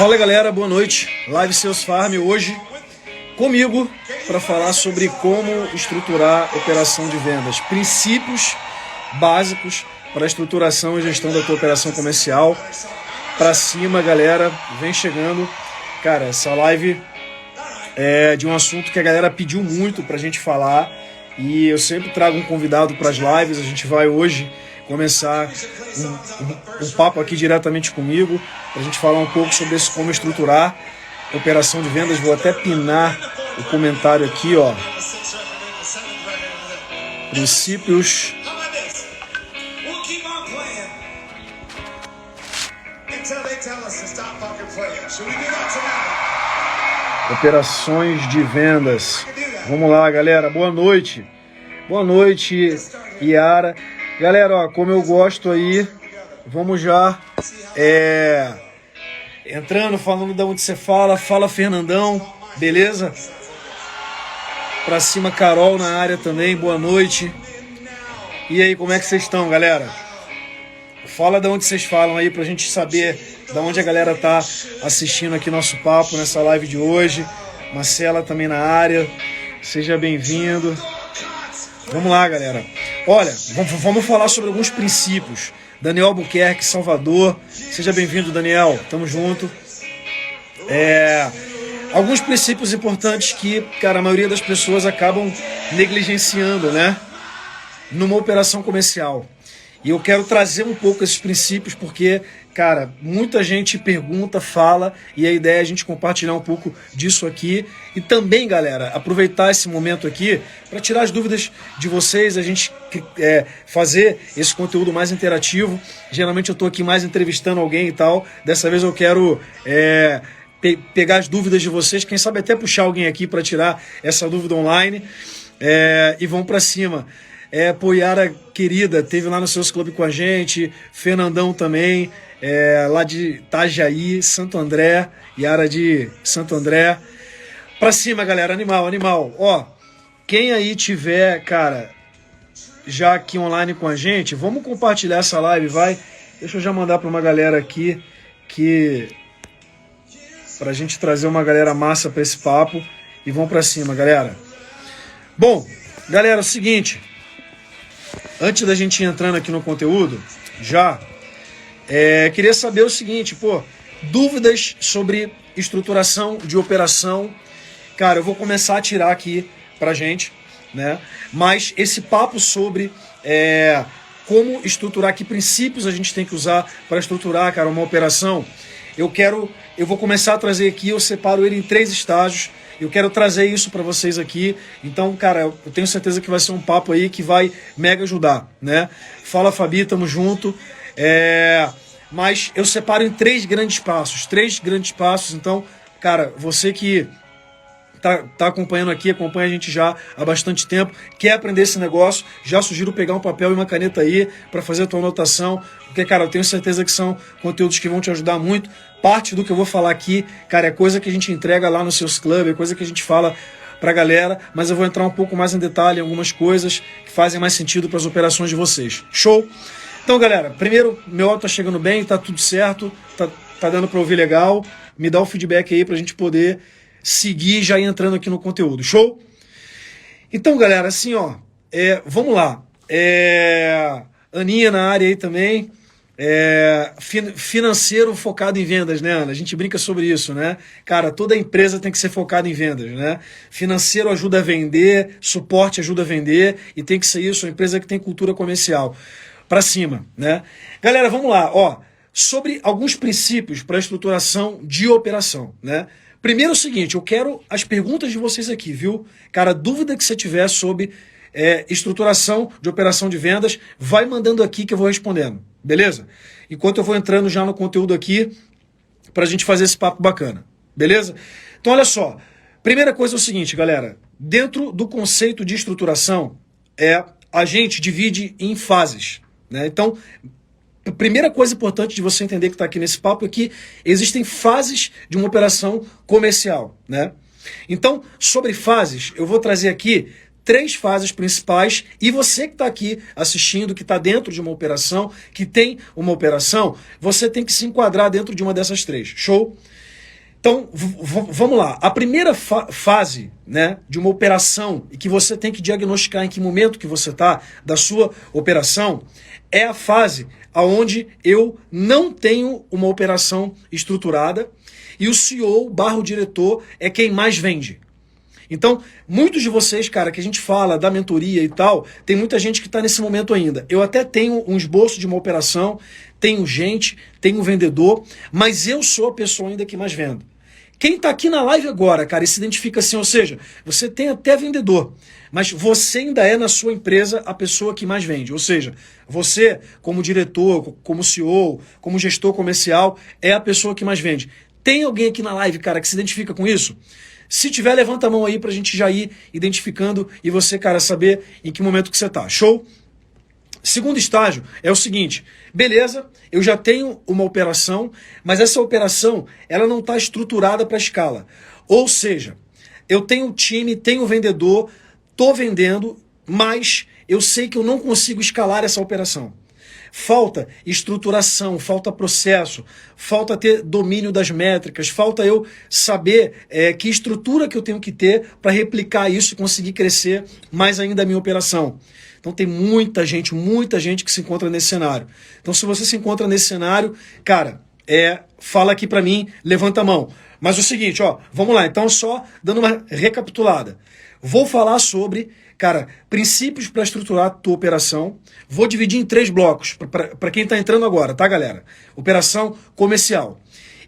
Fala galera, boa noite. Live Sales Farm hoje comigo para falar sobre como estruturar operação de vendas, princípios básicos para a estruturação e gestão da tua operação comercial. Para cima, galera, vem chegando. Cara, essa live é de um assunto que a galera pediu muito para a gente falar e eu sempre trago um convidado para as lives. A gente vai hoje começar um papo aqui diretamente comigo para a gente falar um pouco sobre esse como estruturar operação de vendas. Vou até pinar o comentário aqui, ó. Princípios operações de vendas. Vamos lá, galera. Boa noite. Boa noite, Yara. Galera, ó, como eu gosto aí, vamos já entrando, falando de onde você fala. Fala, Fernandão, beleza? Pra cima, Carol na área também, boa noite. E aí, como é que vocês estão, galera? Fala de onde vocês falam aí pra gente saber de onde a galera tá assistindo aqui nosso papo nessa live de hoje. Marcela também na área, seja bem-vindo. Vamos lá, galera. Olha, vamos falar sobre alguns princípios. Daniel Albuquerque, Salvador. Seja bem-vindo, Daniel. Tamo junto. Alguns princípios importantes que, cara, a maioria das pessoas acabam negligenciando, né? Numa operação comercial. E eu quero trazer um pouco esses princípios porque, cara, muita gente pergunta, fala, e a ideia é a gente compartilhar um pouco disso aqui. E também, galera, aproveitar esse momento aqui para tirar as dúvidas de vocês, a gente fazer esse conteúdo mais interativo. Geralmente eu estou aqui mais entrevistando alguém e tal. Dessa vez eu quero pegar as dúvidas de vocês, quem sabe até puxar alguém aqui para tirar essa dúvida online. E vamos para cima. Yara, querida, teve lá no Seus Clube com a gente, Fernandão também, lá de Itajaí, Santo André, Yara de Santo André. Pra cima, galera, animal. Ó, quem aí tiver, cara, já aqui online com a gente, vamos compartilhar essa live, vai. Deixa eu já mandar pra uma galera aqui, pra gente trazer uma galera massa pra esse papo. E vamos pra cima, galera. Bom, galera, é o seguinte... Antes da gente ir entrando aqui no conteúdo, queria saber o seguinte, dúvidas sobre estruturação de operação. Cara, eu vou começar a tirar aqui pra gente, né? Mas esse papo sobre como estruturar, que princípios a gente tem que usar para estruturar, cara, uma operação, eu vou começar a trazer aqui, eu separo ele em 3 estágios. Eu quero trazer isso para vocês aqui. Então, cara, eu tenho certeza que vai ser um papo aí que vai mega ajudar, né? Fala, Fabi, tamo junto. Mas eu separo em 3 grandes passos. 3 grandes passos. Então, cara, você que tá acompanhando aqui, acompanha a gente já há bastante tempo, quer aprender esse negócio, já sugiro pegar um papel e uma caneta aí para fazer a tua anotação, porque, cara, eu tenho certeza que são conteúdos que vão te ajudar muito. Parte do que eu vou falar aqui, cara, é coisa que a gente entrega lá nos seus clubes, é coisa que a gente fala pra galera, mas eu vou entrar um pouco mais em detalhe em algumas coisas que fazem mais sentido para as operações de vocês. Show? Então, galera, primeiro, meu áudio tá chegando bem, tá tudo certo, tá dando para ouvir legal, me dá o feedback aí pra gente poder seguir já entrando aqui no conteúdo, show? Então, galera, assim, ó, vamos lá. Aninha na área aí também, financeiro focado em vendas, né, Ana? A gente brinca sobre isso, né? Cara, toda empresa tem que ser focada em vendas, né? Financeiro ajuda a vender, suporte ajuda a vender, e tem que ser isso, uma empresa que tem cultura comercial. Pra cima, né? Galera, vamos lá, ó, sobre alguns princípios para a estruturação de operação, né? Primeiro é o seguinte, eu quero as perguntas de vocês aqui, viu? Cara, dúvida que você tiver sobre estruturação de operação de vendas, vai mandando aqui que eu vou respondendo, beleza? Enquanto eu vou entrando já no conteúdo aqui, pra gente fazer esse papo bacana, beleza? Então, olha só, primeira coisa é o seguinte, galera, dentro do conceito de estruturação, a gente divide em fases, né? Então, a primeira coisa importante de você entender que está aqui nesse papo é que existem fases de uma operação comercial, né? Então, sobre fases, eu vou trazer aqui 3 fases principais e você que está aqui assistindo, que está dentro de uma operação, que tem uma operação, você tem que se enquadrar dentro de uma dessas 3. Show? Então, vamos lá. A primeira fase, né, de uma operação e que você tem que diagnosticar em que momento que você está da sua operação é a fase onde eu não tenho uma operação estruturada e o CEO barra o diretor é quem mais vende. Então, muitos de vocês, cara, que a gente fala da mentoria e tal, tem muita gente que está nesse momento ainda. Eu até tenho um esboço de uma operação, tenho gente, tenho vendedor, mas eu sou a pessoa ainda que mais vendo. Quem está aqui na live agora, cara, e se identifica assim, ou seja, você tem até vendedor, mas você ainda é na sua empresa a pessoa que mais vende. Ou seja, você, como diretor, como CEO, como gestor comercial, é a pessoa que mais vende. Tem alguém aqui na live, cara, que se identifica com isso? Se tiver, levanta a mão aí pra gente já ir identificando e você, cara, saber em que momento que você tá. Show? Segundo estágio é o seguinte, beleza, eu já tenho uma operação, mas essa operação ela não está estruturada para escala. Ou seja, eu tenho time, tenho vendedor, estou vendendo, mas eu sei que eu não consigo escalar essa operação. Falta estruturação, falta processo, falta ter domínio das métricas, falta eu saber que estrutura que eu tenho que ter para replicar isso e conseguir crescer mais ainda a minha operação. Então tem muita gente que se encontra nesse cenário. Então se você se encontra nesse cenário, cara, fala aqui para mim, levanta a mão. Mas é o seguinte, ó, vamos lá, então só dando uma recapitulada. Vou falar sobre, cara, princípios para estruturar a tua operação. Vou dividir em 3 blocos, para quem está entrando agora, tá, galera? Operação comercial.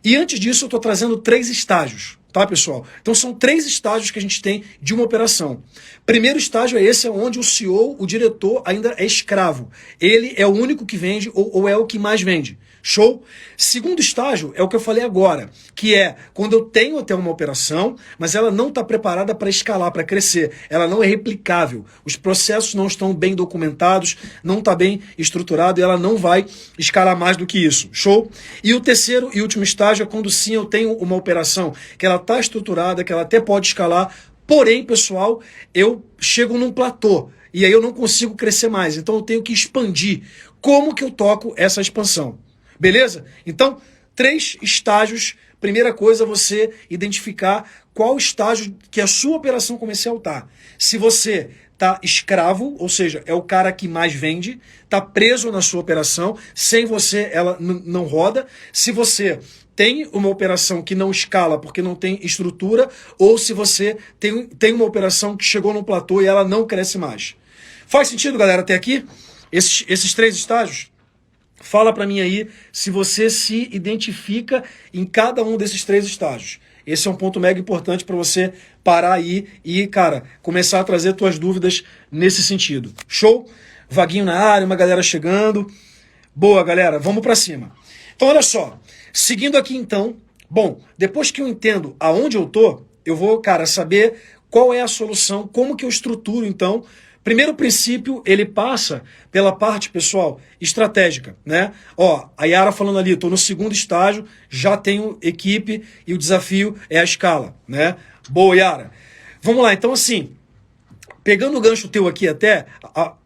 E antes disso eu estou trazendo 3 estágios. Tá, pessoal? Então são 3 estágios que a gente tem de uma operação. Primeiro estágio é esse, onde o CEO, o diretor, ainda é escravo. Ele é o único que vende ou é o que mais vende. Show? Segundo estágio é o que eu falei agora, que é quando eu tenho até uma operação, mas ela não está preparada para escalar, para crescer. Ela não é replicável. Os processos não estão bem documentados, não está bem estruturado e ela não vai escalar mais do que isso. Show? E o terceiro e último estágio é quando sim eu tenho uma operação que ela está estruturada, que ela até pode escalar, porém, pessoal, eu chego num platô e aí eu não consigo crescer mais. Então eu tenho que expandir. Como que eu toco essa expansão? Beleza? Então, 3 estágios. Primeira coisa, você identificar qual estágio que a sua operação comercial tá. Se você tá escravo, ou seja, é o cara que mais vende, tá preso na sua operação, sem você ela não roda. Se você tem uma operação que não escala porque não tem estrutura, ou se você tem uma operação que chegou no platô e ela não cresce mais. Faz sentido, galera, até aqui? Esses 3 estágios? Fala para mim aí se você se identifica em cada um desses 3 estágios. Esse é um ponto mega importante para você parar aí e, cara, começar a trazer tuas dúvidas nesse sentido. Show? Vaguinho na área, uma galera chegando. Boa, galera, vamos para cima. Então, olha só. Seguindo aqui, então. Bom, depois que eu entendo aonde eu tô, eu vou, cara, saber qual é a solução, como que eu estruturo, então. Primeiro princípio, ele passa pela parte, pessoal, estratégica, né? Ó, a Yara falando ali, estou no segundo estágio, já tenho equipe e o desafio é a escala, né? Boa, Yara. Vamos lá, então assim, pegando o gancho teu aqui até,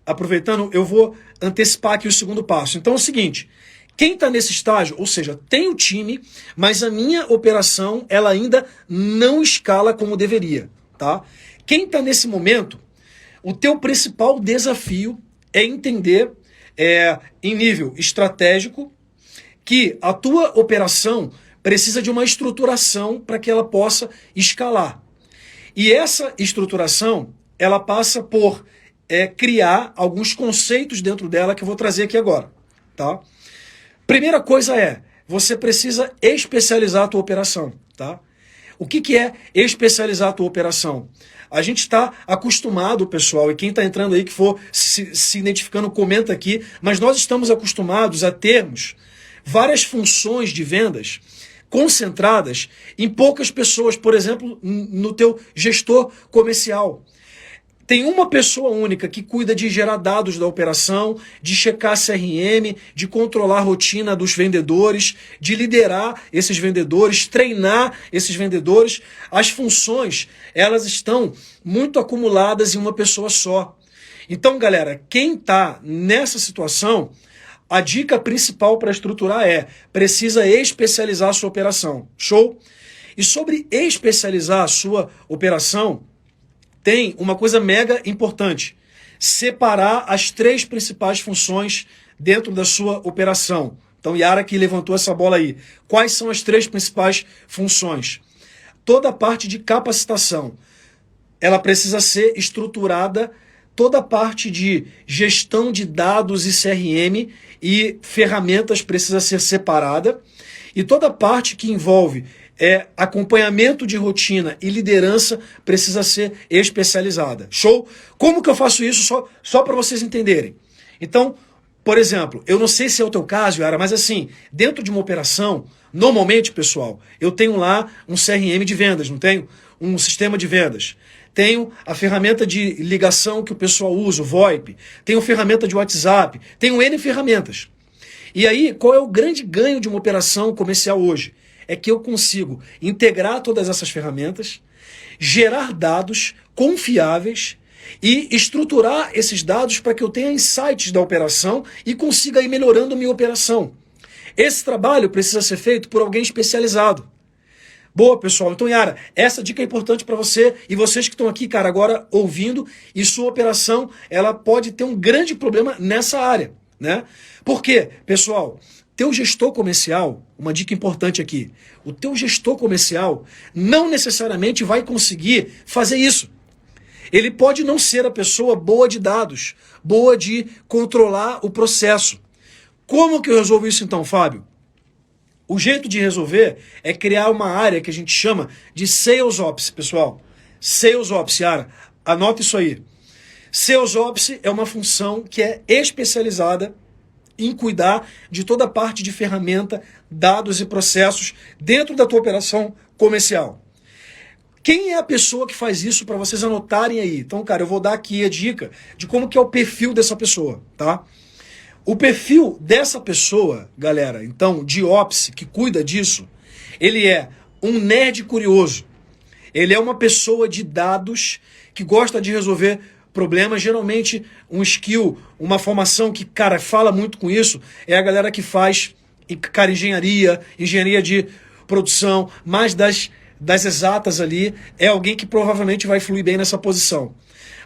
aproveitando, eu vou antecipar aqui o segundo passo. Então é o seguinte, quem está nesse estágio, ou seja, tem o time, mas a minha operação, ela ainda não escala como deveria, tá? Quem está nesse momento, o teu principal desafio é entender, em nível estratégico, que a tua operação precisa de uma estruturação para que ela possa escalar. E essa estruturação, ela passa por criar alguns conceitos dentro dela que eu vou trazer aqui agora. Tá? Primeira coisa você precisa especializar a tua operação. Tá? O que é especializar a tua operação? A gente está acostumado, pessoal, e quem está entrando aí que for se identificando, comenta aqui, mas nós estamos acostumados a termos várias funções de vendas concentradas em poucas pessoas, por exemplo, no teu gestor comercial. Tem uma pessoa única que cuida de gerar dados da operação, de checar CRM, de controlar a rotina dos vendedores, de liderar esses vendedores, treinar esses vendedores. As funções, elas estão muito acumuladas em uma pessoa só. Então, galera, quem está nessa situação, a dica principal para estruturar precisa especializar a sua operação. Show? E sobre especializar a sua operação, tem uma coisa mega importante: separar as 3 principais funções dentro da sua operação. Então, Yara que levantou essa bola aí. Quais são as 3 principais funções? Toda a parte de capacitação, ela precisa ser estruturada. Toda a parte de gestão de dados e CRM e ferramentas precisa ser separada. E toda a parte que envolve acompanhamento de rotina e liderança precisa ser especializada. Show? Como que eu faço isso? Só para vocês entenderem. Então, por exemplo, eu não sei se é o teu caso, Yara, mas assim, dentro de uma operação, normalmente, pessoal, eu tenho lá um CRM de vendas, não tenho? Um sistema de vendas. Tenho a ferramenta de ligação que o pessoal usa, o VoIP. Tenho ferramenta de WhatsApp. Tenho N ferramentas. E aí, qual é o grande ganho de uma operação comercial hoje? É que eu consigo integrar todas essas ferramentas, gerar dados confiáveis e estruturar esses dados para que eu tenha insights da operação e consiga ir melhorando a minha operação. Esse trabalho precisa ser feito por alguém especializado. Boa, pessoal. Então, Yara, essa dica é importante para você e vocês que estão aqui, cara, agora ouvindo, e sua operação, ela pode ter um grande problema nessa área, né? Por quê? Pessoal, teu gestor comercial, uma dica importante aqui, o teu gestor comercial não necessariamente vai conseguir fazer isso. Ele pode não ser a pessoa boa de dados, boa de controlar o processo. Como que eu resolvo isso então, Fábio? O jeito de resolver é criar uma área que a gente chama de Sales Ops, pessoal. Sales Ops, Yara, anota isso aí. Sales Ops é uma função que é especializada em cuidar de toda a parte de ferramenta, dados e processos dentro da tua operação comercial. Quem é a pessoa que faz isso para vocês anotarem aí? Então, cara, eu vou dar aqui a dica de como que é o perfil dessa pessoa, tá? O perfil dessa pessoa, galera, então, de Ops, que cuida disso, ele é um nerd curioso. Ele é uma pessoa de dados que gosta de resolver problemas. Geralmente, um skill, uma formação que, cara, fala muito com isso, é a galera que faz, cara, engenharia de produção, mais das exatas ali, é alguém que provavelmente vai fluir bem nessa posição.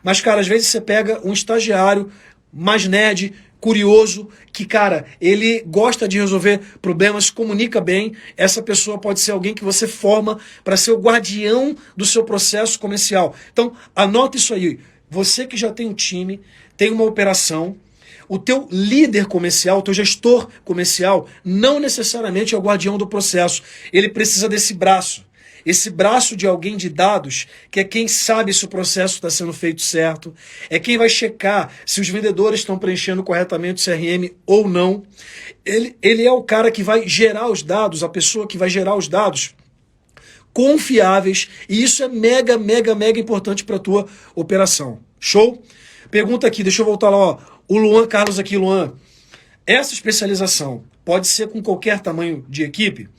Mas, cara, às vezes você pega um estagiário mais nerd, curioso, que, cara, ele gosta de resolver problemas, comunica bem. Essa pessoa pode ser alguém que você forma para ser o guardião do seu processo comercial. Então, anota isso aí. Você que já tem um time, tem uma operação, o teu líder comercial, o teu gestor comercial, não necessariamente é o guardião do processo. Ele precisa desse braço. Esse braço de alguém de dados, que é quem sabe se o processo está sendo feito certo, é quem vai checar se os vendedores estão preenchendo corretamente o CRM ou não. Ele é o cara que vai gerar os dados, a pessoa que vai gerar os dados confiáveis, e isso é mega, mega, mega importante para a tua operação. Show? Pergunta aqui, deixa eu voltar lá, ó. O Luan Carlos aqui, Luan. Essa especialização pode ser com qualquer tamanho de equipe?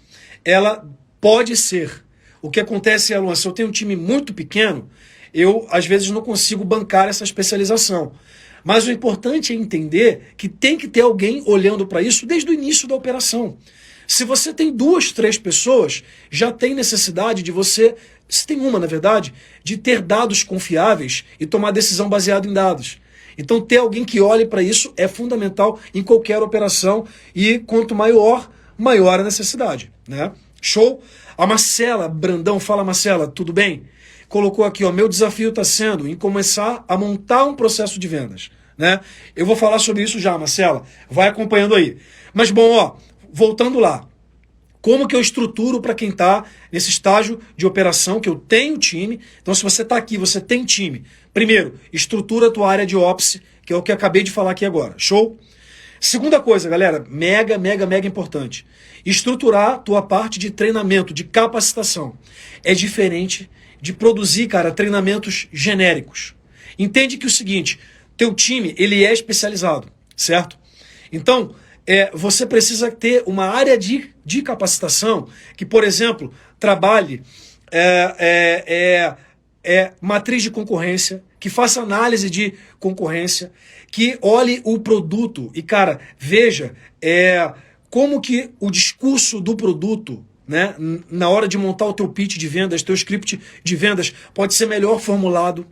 Ela pode ser. O que acontece é, Luan, se eu tenho um time muito pequeno, eu às vezes não consigo bancar essa especialização. Mas o importante é entender que tem que ter alguém olhando para isso desde o início da operação. Se você tem 2, 3 pessoas, já tem necessidade de você, se tem uma na verdade, de ter dados confiáveis e tomar decisão baseada em dados. Então ter alguém que olhe para isso é fundamental em qualquer operação e quanto maior a necessidade, né? Show? A Marcela Brandão, fala Marcela, tudo bem? Colocou aqui, ó, meu desafio está sendo em começar a montar um processo de vendas, né? Eu vou falar sobre isso já, Marcela, vai acompanhando aí. Mas bom, ó, voltando lá, como que eu estruturo para quem está nesse estágio de operação, que eu tenho time? Então se você está aqui, você tem time. Primeiro, estrutura a tua área de Ops, que é o que eu acabei de falar aqui agora, show? Segunda coisa, galera, mega, mega, mega importante. Estruturar a tua parte de treinamento, de capacitação. É diferente de produzir, cara, treinamentos genéricos. Entende que é o seguinte, teu time, ele é especializado, certo? Então, você precisa ter uma área de capacitação que, por exemplo, trabalhe matriz de concorrência, que faça análise de concorrência, que olhe o produto e, cara, veja como que o discurso do produto né? Na hora de montar o teu pitch de vendas, teu script de vendas pode ser melhor formulado,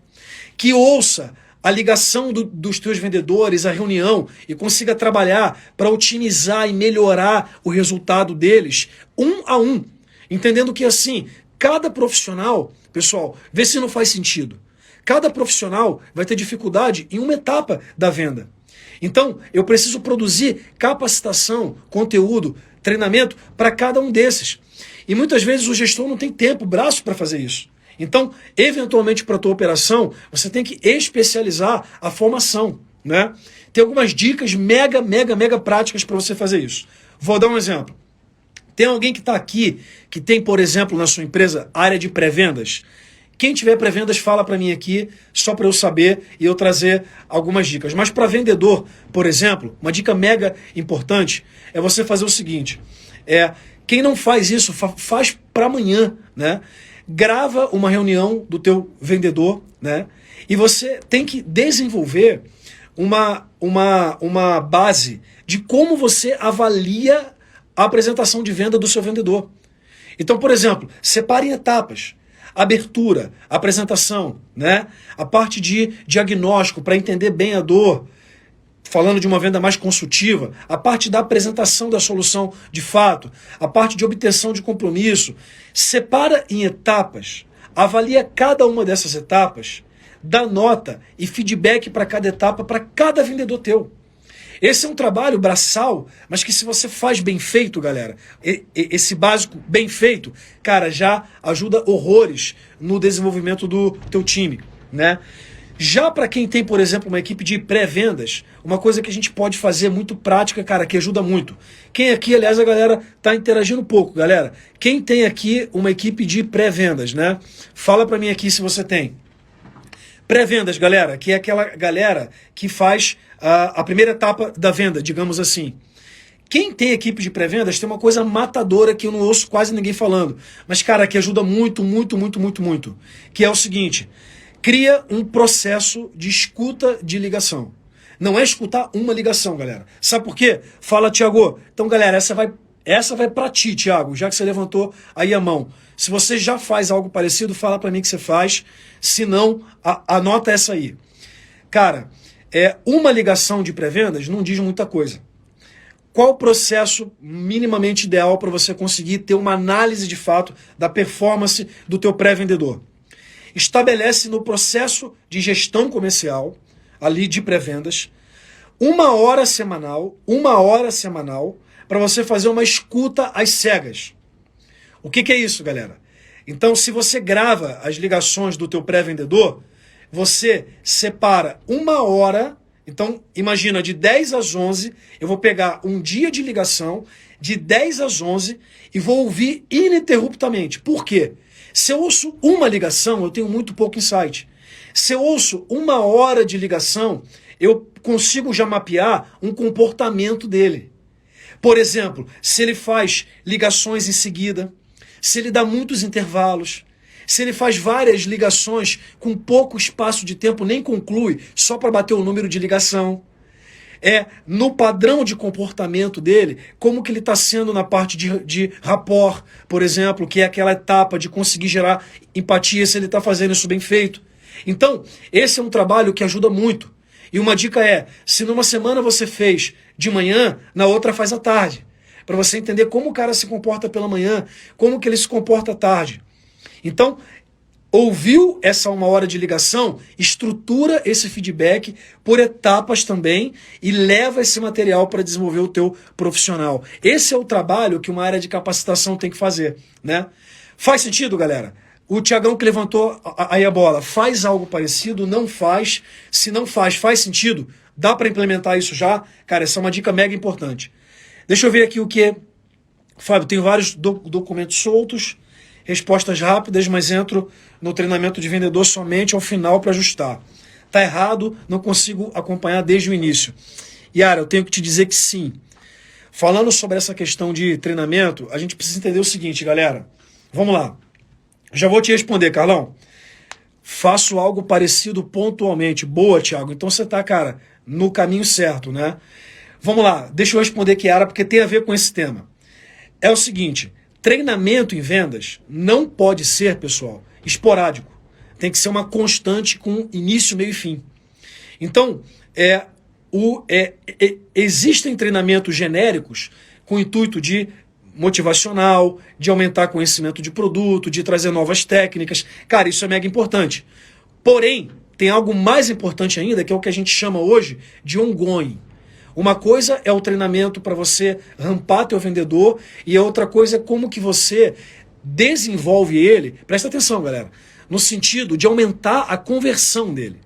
que ouça a ligação dos teus vendedores, a reunião, e consiga trabalhar para otimizar e melhorar o resultado deles, um a um. Entendendo que assim, cada profissional, pessoal, vê se não faz sentido. Cada profissional vai ter dificuldade em uma etapa da venda. Então, eu preciso produzir capacitação, conteúdo, treinamento para cada um desses. E muitas vezes o gestor não tem tempo, braço para fazer isso. Então, eventualmente para a tua operação, você tem que especializar a formação, né? Tem algumas dicas mega práticas para você fazer isso. Vou dar um exemplo. Tem alguém que está aqui, que tem, por exemplo, na sua empresa, área de pré-vendas? Quem tiver pré-vendas, fala para mim aqui, só para eu saber e eu trazer algumas dicas. Mas para vendedor, por exemplo, uma dica mega importante é você fazer o seguinte. Quem não faz isso, faz para amanhã, né? Grava uma reunião do teu vendedor, né? E você tem que desenvolver uma base de como você avalia a apresentação de venda do seu vendedor. Então, por exemplo, separe em etapas. Abertura, apresentação, né? A parte de diagnóstico para entender bem a dor, falando de uma venda mais consultiva, a parte da apresentação da solução de fato, a parte de obtenção de compromisso. Separa em etapas, avalia cada uma dessas etapas, dá nota e feedback para cada etapa, para cada vendedor teu. Esse é um trabalho braçal, mas que se você faz bem feito, galera, esse básico bem feito, cara, já ajuda horrores no desenvolvimento do teu time, né? Já para quem tem, por exemplo, uma equipe de pré-vendas, uma coisa que a gente pode fazer muito prática, cara, que ajuda muito. Quem aqui, aliás, a galera tá interagindo pouco, galera. Quem tem aqui uma equipe de pré-vendas, né? Fala para mim aqui se você tem. Pré-vendas, galera, que é aquela galera que faz a primeira etapa da venda, digamos assim. Quem tem equipe de pré-vendas tem uma coisa matadora que eu não ouço quase ninguém falando. Mas, cara, que ajuda muito, que é o seguinte: cria um processo de escuta de ligação. Não é escutar uma ligação, galera. Sabe por quê? Fala, Thiago. Então, galera, essa vai para ti, Thiago, já que você levantou aí a mão. Se você já faz algo parecido, fala para mim que você faz. Se não, anota essa aí. Cara, uma ligação de pré-vendas não diz muita coisa. Qual o processo minimamente ideal para você conseguir ter uma análise de fato da performance do teu pré-vendedor? Estabelece no processo de gestão comercial, ali de pré-vendas, uma hora semanal, para você fazer uma escuta às cegas. O que é isso, galera? Então, se você grava as ligações do teu pré-vendedor, você separa uma hora. Então, imagina, de 10 às 11, eu vou pegar um dia de ligação, de 10 às 11, e vou ouvir ininterruptamente. Por quê? Se eu ouço uma ligação, eu tenho muito pouco insight. Se eu ouço uma hora de ligação, eu consigo já mapear um comportamento dele. Por exemplo, se ele faz ligações em seguida, se ele dá muitos intervalos, se ele faz várias ligações com pouco espaço de tempo, nem conclui, só para bater o número de ligação. No padrão de comportamento dele, como que ele está sendo na parte de rapport, por exemplo, que é aquela etapa de conseguir gerar empatia, se ele está fazendo isso bem feito. Então, esse é um trabalho que ajuda muito. E uma dica se numa semana você fez de manhã, na outra faz à tarde. Para você entender como o cara se comporta pela manhã, como que ele se comporta à tarde. Então, ouviu essa uma hora de ligação, estrutura esse feedback por etapas também e leva esse material para desenvolver o teu profissional. Esse é o trabalho que uma área de capacitação tem que fazer, né? Faz sentido, galera? O Tiagão que levantou aí a bola, faz algo parecido? Não faz? Se não faz, faz sentido? Dá para implementar isso já? Cara, essa é uma dica mega importante. Deixa eu ver aqui o que... Fábio, tem vários documentos soltos, respostas rápidas, mas entro no treinamento de vendedor somente ao final para ajustar. Tá errado, não consigo acompanhar desde o início. Yara, eu tenho que te dizer que sim. Falando sobre essa questão de treinamento, a gente precisa entender o seguinte, galera. Vamos lá. Já vou te responder, Carlão. Faço algo parecido pontualmente. Boa, Thiago. Então você tá, cara, no caminho certo, né? Vamos lá. Deixa eu responder, Kiara, porque tem a ver com esse tema. É o seguinte, treinamento em vendas não pode ser, pessoal, esporádico. Tem que ser uma constante com início, meio e fim. Então, existem treinamentos genéricos com o intuito de motivacional, de aumentar conhecimento de produto, de trazer novas técnicas. Cara, isso é mega importante. Porém, tem algo mais importante ainda, que é o que a gente chama hoje de ongoing. Uma coisa é o treinamento para você rampar teu vendedor e a outra coisa é como que você desenvolve ele, presta atenção, galera, no sentido de aumentar a conversão dele.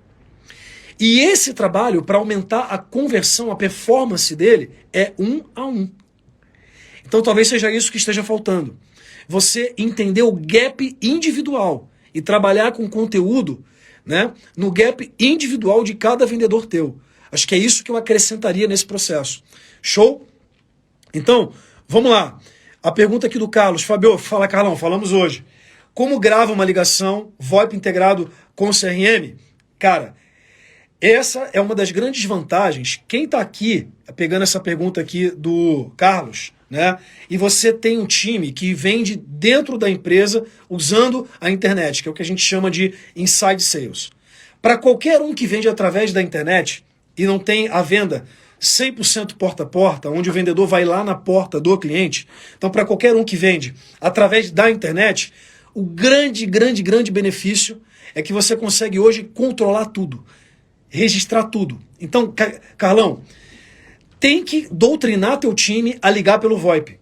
E esse trabalho, para aumentar a conversão, a performance dele, é 1 a 1. Então talvez seja isso que esteja faltando. Você entender o gap individual e trabalhar com conteúdo, né, no gap individual de cada vendedor teu. Acho que é isso que eu acrescentaria nesse processo. Show? Então, vamos lá. A pergunta aqui do Carlos. Fabio, fala Carlão, falamos hoje. Como grava uma ligação VoIP integrado com o CRM? Cara, essa é uma das grandes vantagens. Quem está aqui, pegando essa pergunta aqui do Carlos, né? E você tem um time que vende dentro da empresa usando a internet, que é o que a gente chama de inside sales. Para qualquer um que vende através da internet e não tem a venda 100% porta a porta, onde o vendedor vai lá na porta do cliente, então para qualquer um que vende através da internet, o grande benefício é que você consegue hoje controlar tudo, registrar tudo. Então, Carlão, tem que doutrinar teu time a ligar pelo VoIP.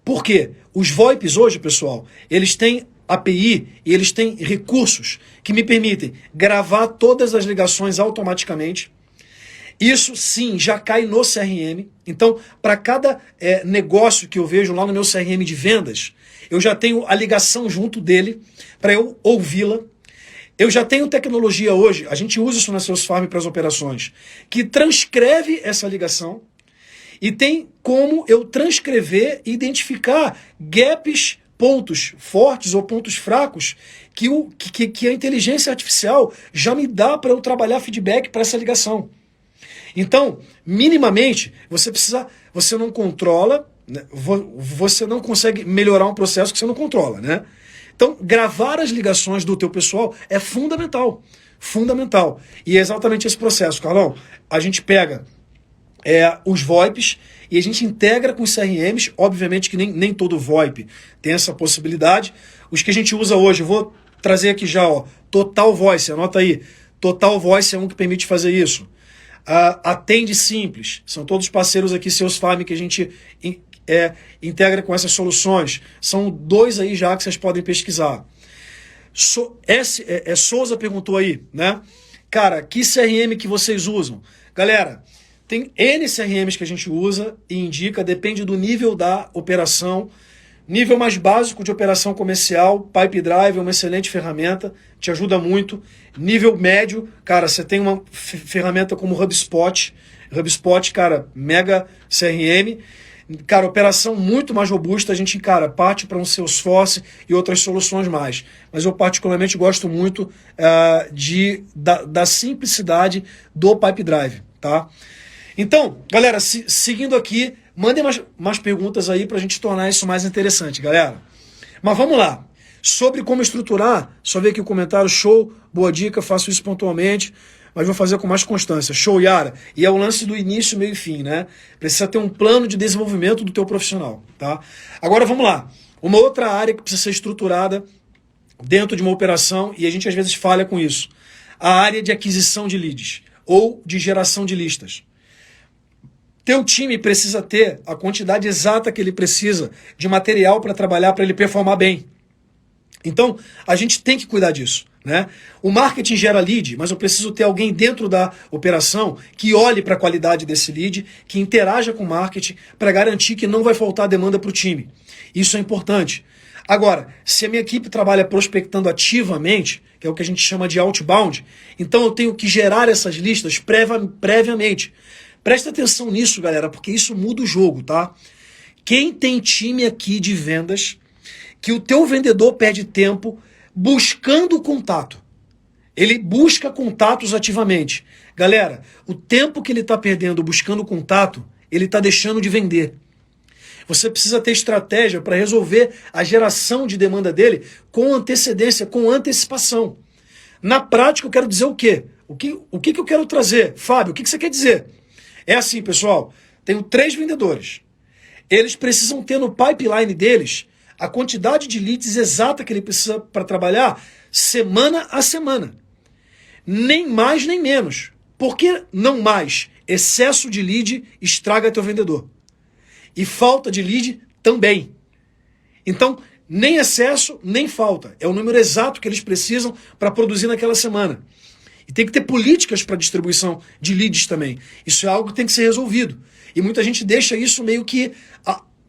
Por quê? Os VoIPs hoje, pessoal, eles têm API e eles têm recursos que me permitem gravar todas as ligações automaticamente. Isso sim já cai no CRM. Então, para cada negócio que eu vejo lá no meu CRM de vendas, eu já tenho a ligação junto dele para eu ouvi-la. Eu já tenho tecnologia hoje, a gente usa isso na Salesforce para as operações, que transcreve essa ligação e tem como eu transcrever e identificar gaps, pontos fortes ou pontos fracos que a inteligência artificial já me dá para eu trabalhar feedback para essa ligação. Então, minimamente, você não controla, né, você não consegue melhorar um processo que você não controla, né? Então, gravar as ligações do teu pessoal é fundamental, fundamental. E é exatamente esse processo, Carlão. A gente pega os VoIPs e a gente integra com os CRMs, obviamente que nem todo VoIP tem essa possibilidade. Os que a gente usa hoje, eu vou trazer aqui já, ó, Total Voice, anota aí. Total Voice é um que permite fazer isso. Atende Simples, são todos parceiros aqui, Salesforce, que a gente integra com essas soluções. São 2 aí já que vocês podem pesquisar. Souza perguntou aí, né? Cara, que CRM que vocês usam? Galera, tem N CRMs que a gente usa e indica, depende do nível da operação. Nível mais básico de operação comercial, Pipedrive é uma excelente ferramenta, te ajuda muito. Nível médio, cara, você tem uma ferramenta como HubSpot. HubSpot, cara, mega CRM. Cara, operação muito mais robusta, a gente, cara, parte para um Salesforce e outras soluções mais. Mas eu particularmente gosto muito da simplicidade do Pipedrive, tá? Então, galera, seguindo aqui, mandem mais perguntas aí para a gente tornar isso mais interessante, galera. Mas vamos lá. Sobre como estruturar, só ver aqui o comentário, show, boa dica, faço isso pontualmente, mas vou fazer com mais constância. Show, Yara. E é o lance do início, meio e fim, né? Precisa ter um plano de desenvolvimento do teu profissional, tá? Agora vamos lá. Uma outra área que precisa ser estruturada dentro de uma operação, e a gente às vezes falha com isso, a área de aquisição de leads ou de geração de listas. Teu time precisa ter a quantidade exata que ele precisa de material para trabalhar, para ele performar bem. Então, a gente tem que cuidar disso, né? O marketing gera lead, mas eu preciso ter alguém dentro da operação que olhe para a qualidade desse lead, que interaja com o marketing para garantir que não vai faltar demanda para o time. Isso é importante. Agora, se a minha equipe trabalha prospectando ativamente, que é o que a gente chama de outbound, então eu tenho que gerar essas listas previamente. Presta atenção nisso, galera, porque isso muda o jogo, tá? Quem tem time aqui de vendas, que o teu vendedor perde tempo buscando contato. Ele busca contatos ativamente. Galera, o tempo que ele está perdendo buscando contato, ele está deixando de vender. Você precisa ter estratégia para resolver a geração de demanda dele com antecedência, com antecipação. Na prática, eu quero dizer o quê? O que eu quero trazer? Fábio, o que você quer dizer? É assim, pessoal, tenho 3 vendedores. Eles precisam ter no pipeline deles a quantidade de leads exata que ele precisa para trabalhar semana a semana. Nem mais, nem menos. Por que não mais? Excesso de lead estraga teu vendedor. E falta de lead também. Então, nem excesso, nem falta. É o número exato que eles precisam para produzir naquela semana. E tem que ter políticas para distribuição de leads também. Isso é algo que tem que ser resolvido. E muita gente deixa isso meio que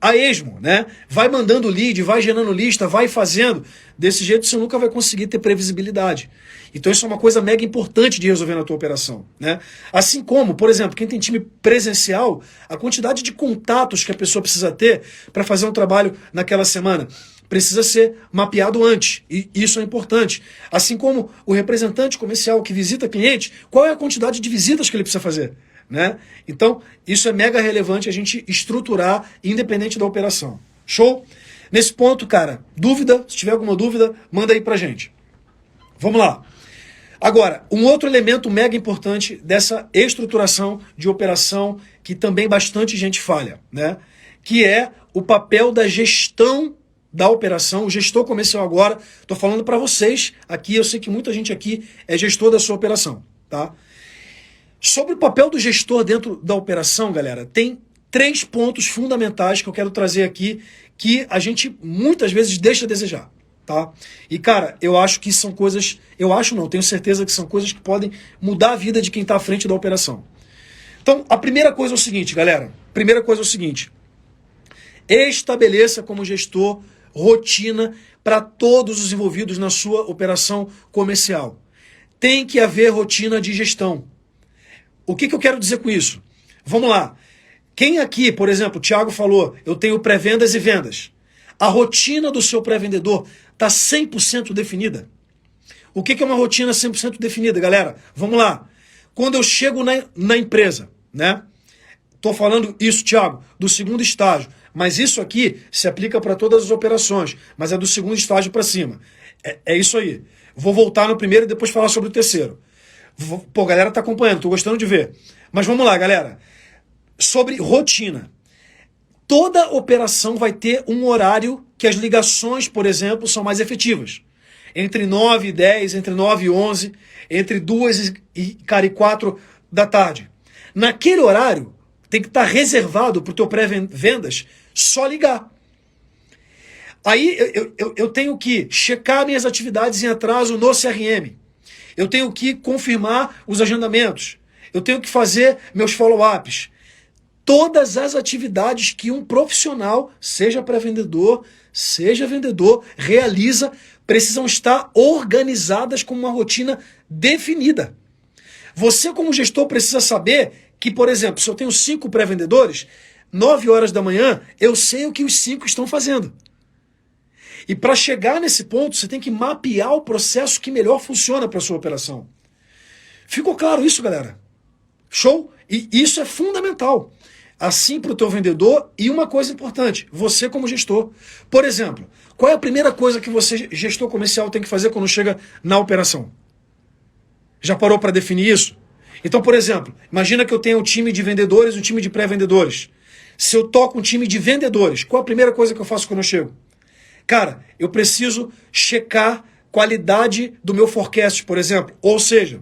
a esmo, né? Vai mandando lead, vai gerando lista, vai fazendo. Desse jeito você nunca vai conseguir ter previsibilidade. Então isso é uma coisa mega importante de resolver na tua operação, né? Assim como, por exemplo, quem tem time presencial, a quantidade de contatos que a pessoa precisa ter para fazer um trabalho naquela semana precisa ser mapeado antes, e isso é importante. Assim como o representante comercial que visita cliente, qual é a quantidade de visitas que ele precisa fazer? Né? Então, isso é mega relevante a gente estruturar independente da operação. Show? Nesse ponto, cara, dúvida? Se tiver alguma dúvida, manda aí pra gente. Vamos lá. Agora, um outro elemento mega importante dessa estruturação de operação que também bastante gente falha, né? Que é o papel da gestão da operação, o gestor comercial agora. Estou falando para vocês aqui, eu sei que muita gente aqui é gestor da sua operação, tá? Sobre o papel do gestor dentro da operação, galera, tem 3 pontos fundamentais que eu quero trazer aqui que a gente muitas vezes deixa a desejar, tá? E, cara, eu acho que são coisas... Eu acho não, tenho certeza que são coisas que podem mudar a vida de quem está à frente da operação. Então, a primeira coisa é o seguinte, galera. Primeira coisa é o seguinte. Estabeleça como gestor rotina para todos os envolvidos na sua operação comercial. Tem que haver rotina de gestão. O que eu quero dizer com isso? Vamos lá. Quem aqui, por exemplo, o Thiago falou, eu tenho pré-vendas e vendas. A rotina do seu pré-vendedor está 100% definida. O que é uma rotina 100% definida, galera? Vamos lá. Quando eu chego na empresa, né? Estou falando isso, Thiago, do segundo estágio. Mas isso aqui se aplica para todas as operações. Mas é do segundo estágio para cima. É isso aí. Vou voltar no primeiro e depois falar sobre o terceiro. Pô, a galera tá acompanhando, tô gostando de ver. Mas vamos lá, galera. Sobre rotina. Toda operação vai ter um horário que as ligações, por exemplo, são mais efetivas. Entre 9 e 10, entre 9 e 11, entre 2 e 4 da tarde. Naquele horário, tem que estar reservado para o teu pré-vendas só ligar. Aí eu tenho que checar minhas atividades em atraso no CRM. Eu tenho que confirmar os agendamentos. Eu tenho que fazer meus follow-ups. Todas as atividades que um profissional, seja pré-vendedor, seja vendedor, realiza, precisam estar organizadas com uma rotina definida. Você, como gestor, precisa saber que, por exemplo, se eu tenho 5 pré-vendedores, 9 horas da manhã, eu sei o que os 5 estão fazendo. E para chegar nesse ponto, você tem que mapear o processo que melhor funciona para a sua operação. Ficou claro isso, galera? Show? E isso é fundamental. Assim para o teu vendedor. E uma coisa importante, você como gestor. Por exemplo, qual é a primeira coisa que você, gestor comercial, tem que fazer quando chega na operação? Já parou para definir isso? Então, por exemplo, imagina que eu tenho um time de vendedores e um time de pré-vendedores. Se eu toco um time de vendedores, qual a primeira coisa que eu faço quando eu chego? Cara, eu preciso checar qualidade do meu forecast, por exemplo. Ou seja,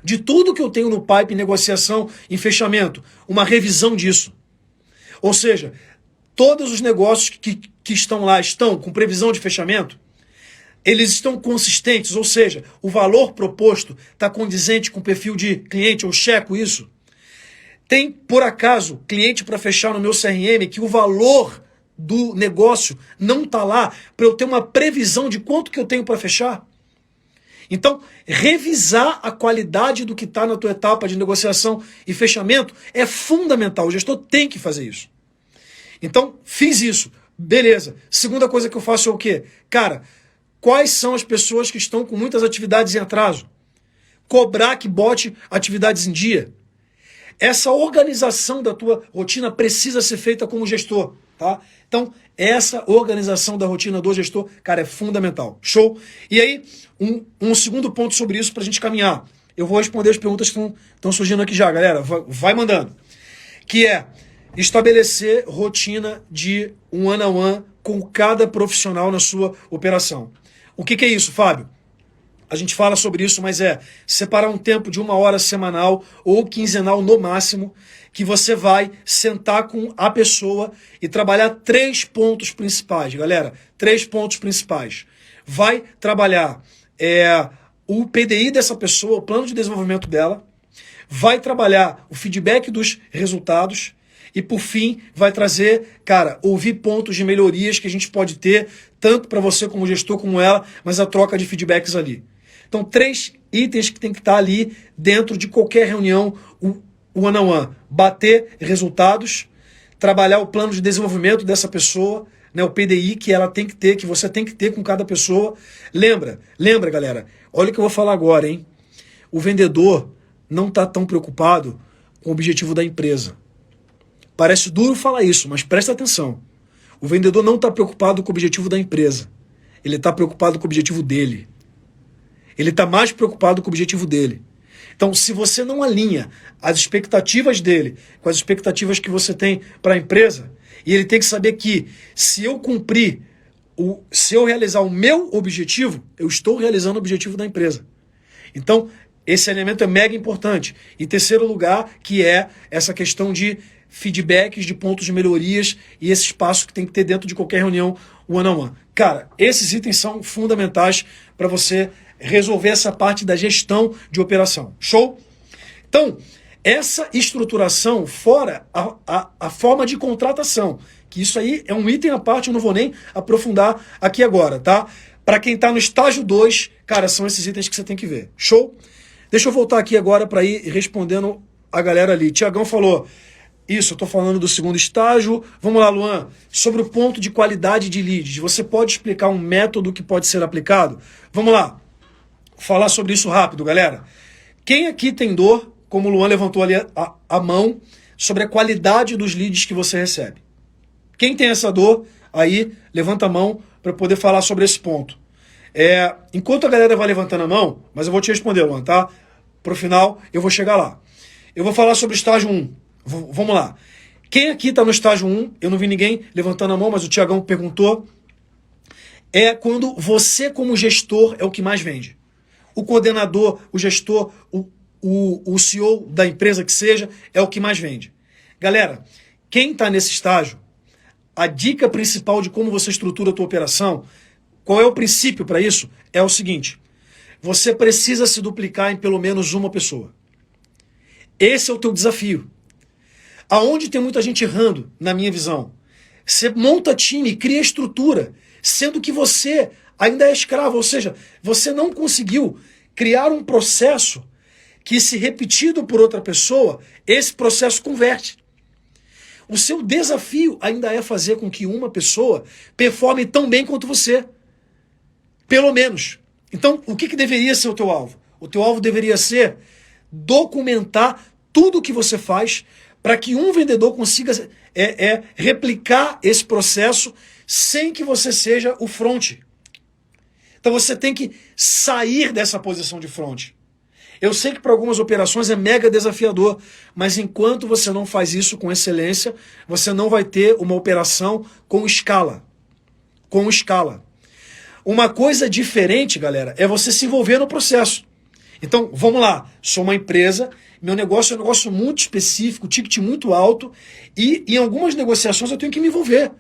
de tudo que eu tenho no pipe, em negociação, em fechamento, uma revisão disso. Ou seja, todos os negócios que estão lá estão com previsão de fechamento, eles estão consistentes, ou seja, o valor proposto está condizente com o perfil de cliente, eu checo isso. Tem, por acaso, cliente para fechar no meu CRM que o valor do negócio não está lá para eu ter uma previsão de quanto que eu tenho para fechar? Então, revisar a qualidade do que está na tua etapa de negociação e fechamento é fundamental. O gestor tem que fazer isso. Então, fiz isso. Beleza. Segunda coisa que eu faço é o quê? Cara, quais são as pessoas que estão com muitas atividades em atraso? Cobrar que bote atividades em dia. Essa organização da tua rotina precisa ser feita como gestor. tá? Então, essa organização da rotina do gestor, cara, é fundamental. Show? E aí, um segundo ponto sobre isso para a gente caminhar. Eu vou responder as perguntas que estão surgindo aqui já, galera. Vai mandando. Que é estabelecer rotina de one-on-one com cada profissional na sua operação. O que é isso, Fábio? A gente fala sobre isso, mas é separar um tempo de 1 hora semanal ou quinzenal no máximo, que você vai sentar com a pessoa e trabalhar 3 pontos principais, galera. 3 pontos principais. Vai trabalhar o PDI dessa pessoa, o plano de desenvolvimento dela, vai trabalhar o feedback dos resultados e, por fim, vai trazer, cara, ouvir pontos de melhorias que a gente pode ter, tanto para você como gestor, como ela, mas a troca de feedbacks ali. Então, 3 itens que tem que estar ali dentro de qualquer reunião one-on-one. Bater resultados, trabalhar o plano de desenvolvimento dessa pessoa, né, o PDI que ela tem que ter, que você tem que ter com cada pessoa. Lembra, galera, olha o que eu vou falar agora, hein? O vendedor não está tão preocupado com o objetivo da empresa. Parece duro falar isso, mas presta atenção. O vendedor não está preocupado com o objetivo da empresa. Ele está preocupado com o objetivo dele. Ele está mais preocupado com o objetivo dele. Então, se você não alinha as expectativas dele com as expectativas que você tem para a empresa, e ele tem que saber que se eu cumprir, se eu realizar o meu objetivo, eu estou realizando o objetivo da empresa. Então, esse alinhamento é mega importante. Em terceiro lugar, que é essa questão de feedbacks, de pontos de melhorias e esse espaço que tem que ter dentro de qualquer reunião one-on-one. Cara, esses itens são fundamentais para você resolver essa parte da gestão de operação. Show? Então, essa estruturação, fora a forma de contratação, que isso aí é um item à parte, eu não vou nem aprofundar aqui agora, tá? Para quem está no estágio 2, cara, são esses itens que você tem que ver. Show? Deixa eu voltar aqui agora para ir respondendo a galera ali. Tiagão falou, isso, eu estou falando do segundo estágio. Vamos lá, Luan. Sobre o ponto de qualidade de leads, você pode explicar um método que pode ser aplicado? Vamos lá. Falar sobre isso rápido, galera. Quem aqui tem dor, como o Luan levantou ali a mão, sobre a qualidade dos leads que você recebe? Quem tem essa dor, aí levanta a mão para poder falar sobre esse ponto. Enquanto a galera vai levantando a mão, mas eu vou te responder, Luan, tá? Pro final, eu vou chegar lá. Eu vou falar sobre o estágio 1. Vamos lá. Quem aqui está no estágio 1, eu não vi ninguém levantando a mão, mas o Tiagão perguntou, é quando você, como gestor, é o que mais vende. O coordenador, o gestor, o CEO da empresa que seja, é o que mais vende. Galera, quem está nesse estágio, a dica principal de como você estrutura a tua operação, qual é o princípio para isso? É o seguinte, você precisa se duplicar em pelo menos uma pessoa. Esse é o teu desafio. Aonde tem muita gente errando, na minha visão, você monta time, cria estrutura, sendo que você ainda é escravo, ou seja, você não conseguiu criar um processo que, se repetido por outra pessoa, esse processo converte. O seu desafio ainda é fazer com que uma pessoa performe tão bem quanto você. Pelo menos. Então, o que deveria ser o teu alvo? O teu alvo deveria ser documentar tudo o que você faz para que um vendedor consiga replicar esse processo sem que você seja o front. Então você tem que sair dessa posição de front. Eu sei que para algumas operações é mega desafiador, mas enquanto você não faz isso com excelência, você não vai ter uma operação com escala. Com escala. Uma coisa diferente, galera, é você se envolver no processo. Então, vamos lá. Sou uma empresa, meu negócio é um negócio muito específico, ticket muito alto, e em algumas negociações eu tenho que me envolver.